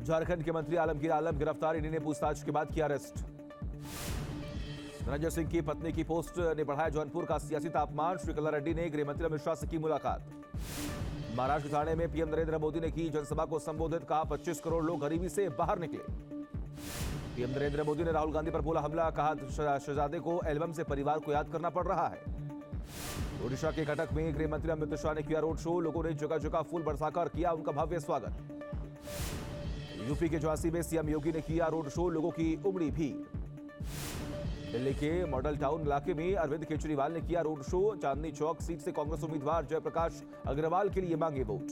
झारखंड के मंत्री आलमगीर आलम गिरफ्तार, ईडी ने पूछताछ के बाद किया अरेस्ट। धनंजय सिंह की पत्नी की पोस्ट ने बढ़ाया जौनपुर का सियासी तापमान, श्री कल्ला रेड्डी ने गृह मंत्री अमित शाह से की मुलाकात। महाराष्ट्र के ठाणे में पीएम नरेंद्र मोदी ने की जनसभा को संबोधित, कहा 25 करोड़ लोग गरीबी से बाहर निकले। पीएम नरेंद्र मोदी ने राहुल गांधी पर बोला हमला, कहा शहजादे को एल्बम से परिवार को याद करना पड़ रहा है। ओडिशा के कटक में गृह मंत्री अमित शाह ने किया रोड शो, लोगों ने जगह जगह फूल बरसाकर किया उनका भव्य स्वागत। यूपी के झांसी में सीएम योगी ने किया रोड शो, लोगों की उमड़ी भीड़। दिल्ली के मॉडल टाउन इलाके में अरविंद केजरीवाल ने किया road show, Chandni Chowk seat से कांग्रेस उम्मीदवार जयप्रकाश अग्रवाल के लिए मांगे वोट।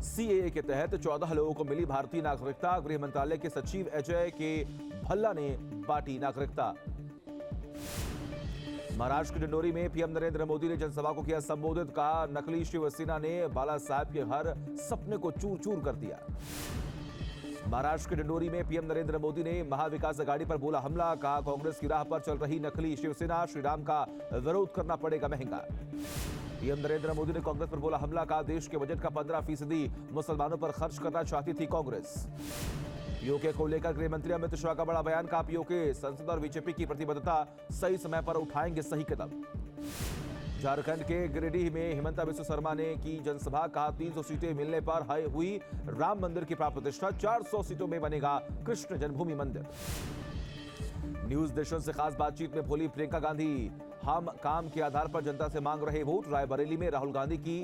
सीएए के तहत 14 लोगों को मिली भारतीय नागरिकता, गृह मंत्रालय के सचिव अजय के भल्ला ने बांटी नागरिकता। महाराष्ट्र के डिंडोरी में पीएम नरेंद्र मोदी ने जनसभा को किया संबोधित, कहा नकली शिवसेना ने बाला साहब के हर सपने को चूर चूर कर दिया। महाराष्ट्र के डिंडोरी में पीएम नरेंद्र मोदी ने महाविकास अघाड़ी पर बोला हमला, कहा कांग्रेस की राह पर चल रही नकली शिवसेना, श्रीराम का विरोध करना पड़ेगा महंगा। पीएम नरेंद्र मोदी ने कांग्रेस पर बोला हमला, कहा देश के बजट का 15% मुसलमानों पर खर्च करना चाहती थी कांग्रेस। पीओके को लेकर गृह मंत्री अमित शाह का बड़ा बयान, कहा पीओके संसद और बीजेपी की प्रतिबद्धता, सही समय पर उठाएंगे सही कदम। झारखंड के गिरिडीह में हिमंता बिस्व शर्मा ने की जनसभा, कहा 300 सीटें मिलने पर हुई राम मंदिर की प्राण प्रतिष्ठा, 400 सीटों में बनेगा कृष्ण जन्मभूमि मंदिर। न्यूज नेशन से खास बातचीत में बोली प्रियंका गांधी, हम काम के आधार पर जनता से मांग रहे वोट, रायबरेली में राहुल गांधी की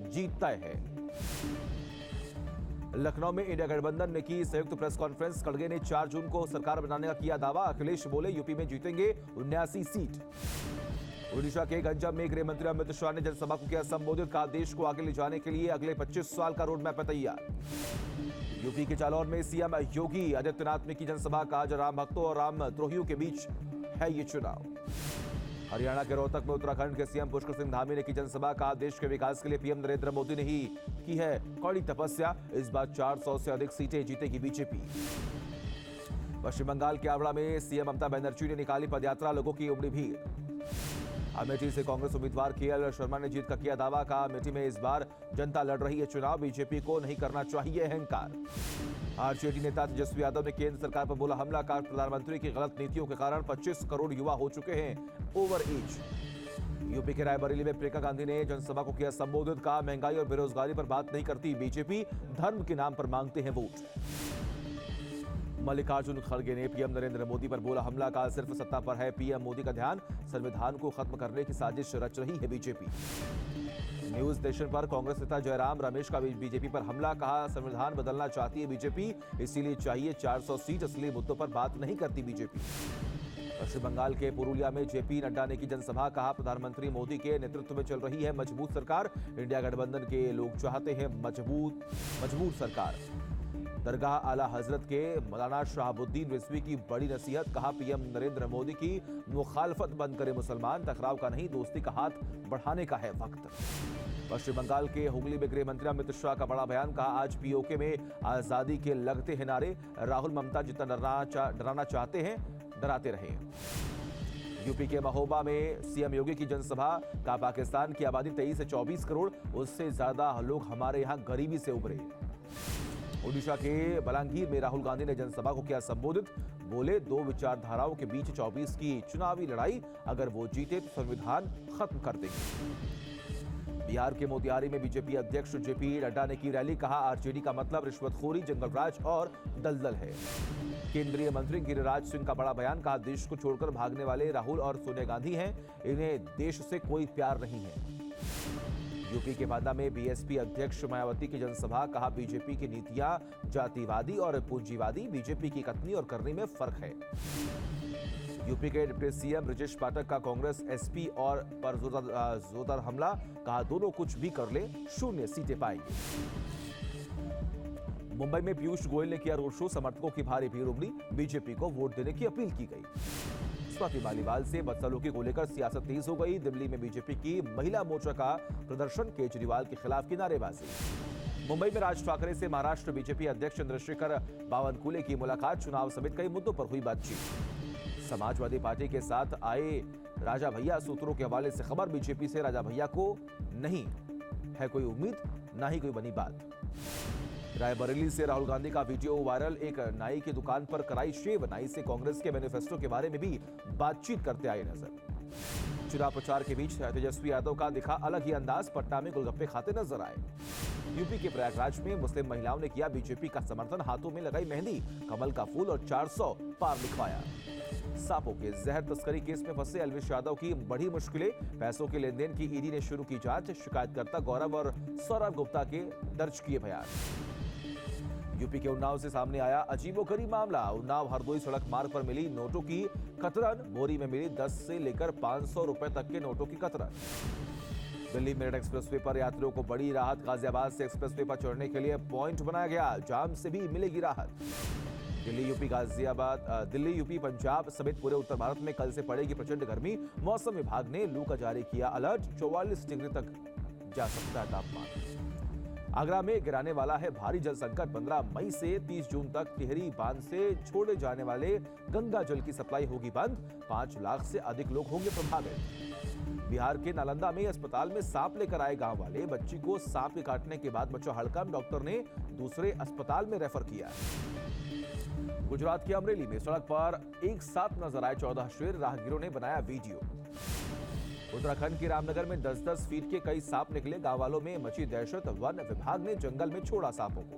जीत तय है। लखनऊ में इंडिया गठबंधन ने की संयुक्त प्रेस कॉन्फ्रेंस, खड़गे ने 4 जून को सरकार बनाने का किया दावा, अखिलेश बोले यूपी में जीतेंगे 79 सीट। ओडिशा के गंजाम में गृह मंत्री अमित शाह ने जनसभा को किया संबोधित, कहा देश को आगे ले जाने के लिए अगले 25 साल का रोड मैप है तैयार। यूपी के जालौर में सीएम योगी आदित्यनाथ ने की जनसभा, कहा राम भक्तों और राम द्रोहियों के बीच है ये चुनाव। हरियाणा के रोहतक में उत्तराखंड के सीएम पुष्कर सिंह धामी ने की जनसभा, कहा देश के विकास के लिए पीएम नरेंद्र मोदी ने ही की है कड़ी तपस्या, इस बार 400 से अधिक सीटें जीतेगी बीजेपी। पश्चिम बंगाल के आवड़ा में सीएम ममता बनर्जी ने निकाली पदयात्रा, लोगों की उमड़ी भीड़। अमेठी से कांग्रेस उम्मीदवार केएल शर्मा ने जीत का किया दावा, कहा अमेठी में इस बार जनता लड़ रही है चुनाव, बीजेपी को नहीं करना चाहिए अहंकार। आरजेडी नेता तेजस्वी यादव ने केंद्र सरकार पर बोला हमला, कहा प्रधानमंत्री की गलत नीतियों के कारण 25 करोड़ युवा हो चुके हैं ओवर एज। यूपी के रायबरेली में प्रियंका गांधी ने जनसभा को किया संबोधित, कहा महंगाई और बेरोजगारी पर बात नहीं करती बीजेपी, धर्म के नाम पर मांगते हैं वोट। मल्लिकार्जुन खड़गे ने पीएम नरेंद्र मोदी पर बोला हमला, कहा सिर्फ सत्ता पर है पीएम मोदी का ध्यान, संविधान को खत्म करने की साजिश रच रही है बीजेपी। न्यूज नेशन पर कांग्रेस नेता जयराम रमेश का बीजेपी पर हमला, कहा संविधान बदलना चाहती है बीजेपी, इसीलिए चाहिए 400 सीट, असली मुद्दों पर बात नहीं करती बीजेपी। पश्चिम बंगाल के पुरुलिया में जेपी नड्डा ने की जनसभा, कहा प्रधानमंत्री मोदी के नेतृत्व में चल रही है मजबूत सरकार, इंडिया गठबंधन के लोग चाहते हैं मजबूत सरकार। दरगाह आला हजरत के मौलाना शहाबुद्दीन रिजवी की बड़ी नसीहत, कहा पीएम नरेंद्र मोदी की मुखालफत बंद करे मुसलमान, टकराव का नहीं दोस्ती का हाथ बढ़ाने का है वक्त। पश्चिम बंगाल के हुगली में गृह मंत्री अमित शाह का बड़ा बयान, कहा आज पीओके में आजादी के लगते हैं नारे, राहुल ममता जितना डराना चाहते हैं डराते रहे। यूपी के महोबा में सीएम योगी की जनसभा, कहा पाकिस्तान की आबादी 23 से 24 करोड़, उससे ज्यादा लोग हमारे यहाँ गरीबी से उभरे। ओडिशा के बलांगीर में राहुल गांधी ने जनसभा को किया संबोधित, बोले 2 विचारधाराओं के बीच 24 की चुनावी लड़ाई, अगर वो जीते तो संविधान खत्म कर देंगे। बिहार के मोतिहारी में बीजेपी अध्यक्ष जेपी नड्डा ने की रैली, कहा आरजेडी का मतलब रिश्वतखोरी, जंगलराज और दलदल है। केंद्रीय मंत्री गिरिराज सिंह का बड़ा बयान, कहा देश को छोड़कर भागने वाले राहुल और सोनिया गांधी हैं, इन्हें देश से कोई प्यार नहीं है। यूपी के बांदा में बीएसपी अध्यक्ष मायावती की जनसभा, कहा बीजेपी की नीतियां जातिवादी और पूंजीवादी, बीजेपी की कथनी और करनी में फर्क है। यूपी के डिप्टी सीएम ब्रजेश पाठक का कांग्रेस एसपी और पर जोरदार हमला, कहा दोनों कुछ भी कर ले 0 सीटें पाएंगे। मुंबई में पीयूष गोयल ने किया रोड शो, समर्थकों की भारी भीड़ उमड़ी, बीजेपी को वोट देने की अपील की गई। स्वाति मालीवाल से बदसलूकी को लेकर सियासत तेज हो गई, दिल्ली में बीजेपी की महिला मोर्चा का प्रदर्शन, केजरीवाल के खिलाफ की नारेबाजी। मुंबई में राज ठाकरे से महाराष्ट्र बीजेपी अध्यक्ष चंद्रशेखर बावनकुले की मुलाकात, चुनाव समेत कई मुद्दों पर हुई बातचीत। समाजवादी पार्टी के साथ आए राजा भैया, सूत्रों के हवाले से खबर, बीजेपी से राजा भैया को नहीं है कोई उम्मीद, ना ही कोई बनी बात। रायबरेली से राहुल गांधी का वीडियो वायरल। एक नाई की दुकान पर कराई शेव। नाई से कांग्रेस के मैनिफेस्टो के बारे में भी बातचीत करते आए नजर। चुनाव प्रचार के बीच तेजस्वी यादव का दिखा अलग ही अंदाज। पटना में गोलगप्पे खाते नजर आए। यूपी के प्रयागराज में मुस्लिम महिलाओं ने किया बीजेपी का समर्थन। हाथों में लगाई मेहंदी, कमल का फूल और 400 पार लिखवाया। सांपों के जहर तस्करी केस में फंसे अलविश यादव की बड़ी मुश्किलें। पैसों के लेनदेन की ईडी ने शुरू की जांच। शिकायतकर्ता गौरव और सौरभ गुप्ता के दर्ज किए बयान। यूपी के उन्नाव से सामने आया अजीबोगरीब मामला। उन्नाव हरदोई सड़क मार्ग पर मिली नोटों की कतरन। बोरी में मिली 10 से लेकर 500 रुपए तक के नोटों की कतरन। दिल्ली मेरठ एक्सप्रेसवे पर यात्रियों को बड़ी राहत। गाजियाबाद से एक्सप्रेसवे पर चढ़ने के लिए पॉइंट बनाया गया। जाम से भी मिलेगी राहत। दिल्ली यूपी पंजाब समेत पूरे उत्तर भारत में कल से पड़ेगी प्रचंड गर्मी। मौसम विभाग ने लू का जारी किया अलर्ट। 44 डिग्री तक जा सकता है तापमान। आगरा में गिराने वाला है भारी जल संकट। 15 मई से 30 जून तक टिहरी बांध से छोड़े जाने वाले गंगा जल की सप्लाई होगी बंद। 5 लाख से अधिक लोग होंगे प्रभावित। बिहार के नालंदा में अस्पताल में सांप लेकर आए गांव वाले। बच्ची को सांप के काटने के बाद बचा हड़कंप। डॉक्टर ने दूसरे अस्पताल में रेफर किया। गुजरात के अमरेली में सड़क पर एक साथ नजर आए 14 शेर। राहगीरों ने बनाया वीडियो। उत्तराखंड के रामनगर में 10-10 फीट के कई सांप निकले। गांव वालों में मची दहशत। वन विभाग ने जंगल में छोड़ा सांपों को।